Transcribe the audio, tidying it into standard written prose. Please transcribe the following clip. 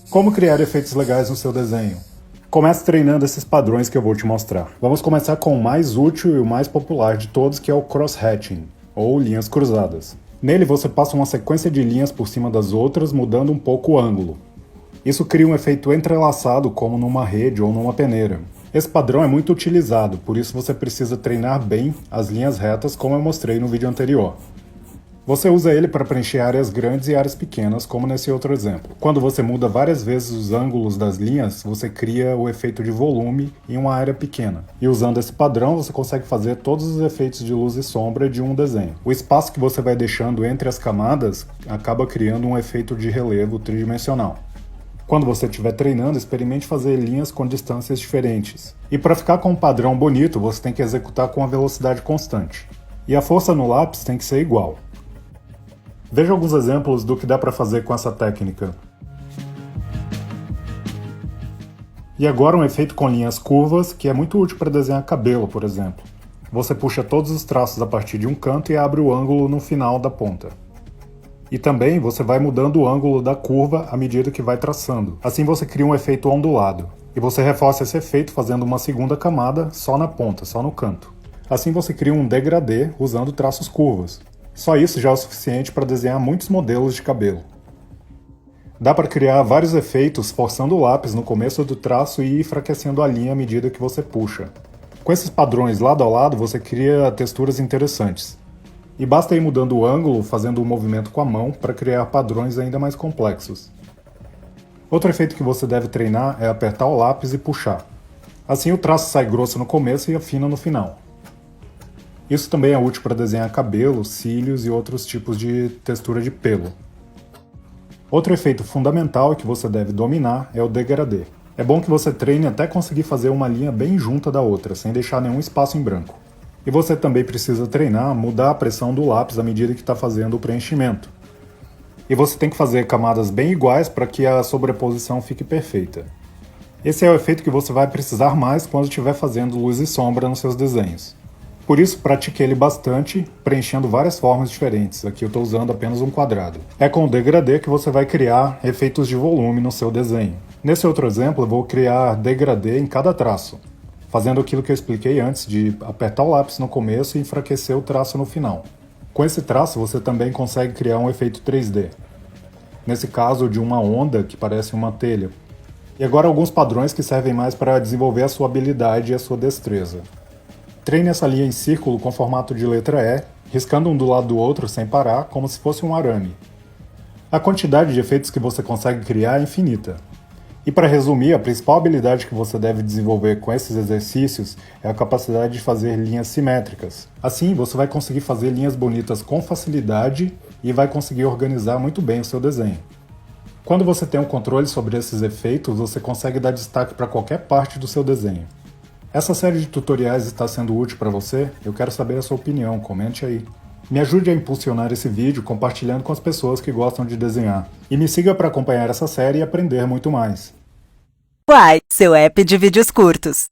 Como criar efeitos legais no seu desenho? Comece treinando esses padrões que eu vou te mostrar. Vamos começar com o mais útil e o mais popular de todos, que é o cross-hatching, ou linhas cruzadas. Nele você passa uma sequência de linhas por cima das outras, mudando um pouco o ângulo. Isso cria um efeito entrelaçado, como numa rede ou numa peneira. Esse padrão é muito utilizado, por isso você precisa treinar bem as linhas retas, como eu mostrei no vídeo anterior. Você usa ele para preencher áreas grandes e áreas pequenas, como nesse outro exemplo. Quando você muda várias vezes os ângulos das linhas, você cria o efeito de volume em uma área pequena. E usando esse padrão, você consegue fazer todos os efeitos de luz e sombra de um desenho. O espaço que você vai deixando entre as camadas acaba criando um efeito de relevo tridimensional. Quando você estiver treinando, experimente fazer linhas com distâncias diferentes. E para ficar com um padrão bonito, você tem que executar com a velocidade constante. E a força no lápis tem que ser igual. Veja alguns exemplos do que dá para fazer com essa técnica. E agora um efeito com linhas curvas, que é muito útil para desenhar cabelo, por exemplo. Você puxa todos os traços a partir de um canto e abre o ângulo no final da ponta. E também você vai mudando o ângulo da curva à medida que vai traçando. Assim você cria um efeito ondulado. E você reforça esse efeito fazendo uma segunda camada só na ponta, só no canto. Assim você cria um degradê usando traços curvos. Só isso já é o suficiente para desenhar muitos modelos de cabelo. Dá para criar vários efeitos forçando o lápis no começo do traço e ir enfraquecendo a linha à medida que você puxa. Com esses padrões lado a lado, você cria texturas interessantes. E basta ir mudando o ângulo, fazendo um movimento com a mão, para criar padrões ainda mais complexos. Outro efeito que você deve treinar é apertar o lápis e puxar. Assim o traço sai grosso no começo e afina no final. Isso também é útil para desenhar cabelo, cílios e outros tipos de textura de pelo. Outro efeito fundamental que você deve dominar é o degradê. É bom que você treine até conseguir fazer uma linha bem junta da outra, sem deixar nenhum espaço em branco. E você também precisa treinar mudar a pressão do lápis à medida que está fazendo o preenchimento. E você tem que fazer camadas bem iguais para que a sobreposição fique perfeita. Esse é o efeito que você vai precisar mais quando estiver fazendo luz e sombra nos seus desenhos. Por isso, pratique ele bastante, preenchendo várias formas diferentes. Aqui eu estou usando apenas um quadrado. É com o degradê que você vai criar efeitos de volume no seu desenho. Nesse outro exemplo, eu vou criar degradê em cada traço, fazendo aquilo que eu expliquei antes, de apertar o lápis no começo e enfraquecer o traço no final. Com esse traço, você também consegue criar um efeito 3D. Nesse caso, de uma onda que parece uma telha. E agora alguns padrões que servem mais para desenvolver a sua habilidade e a sua destreza. Treine essa linha em círculo com formato de letra E, riscando um do lado do outro sem parar, como se fosse um arame. A quantidade de efeitos que você consegue criar é infinita. E para resumir, a principal habilidade que você deve desenvolver com esses exercícios é a capacidade de fazer linhas simétricas. Assim, você vai conseguir fazer linhas bonitas com facilidade e vai conseguir organizar muito bem o seu desenho. Quando você tem um controle sobre esses efeitos, você consegue dar destaque para qualquer parte do seu desenho. Essa série de tutoriais está sendo útil para você? Eu quero saber a sua opinião, comente aí. Me ajude a impulsionar esse vídeo compartilhando com as pessoas que gostam de desenhar. E me siga para acompanhar essa série e aprender muito mais. Uai, seu app de vídeos curtos.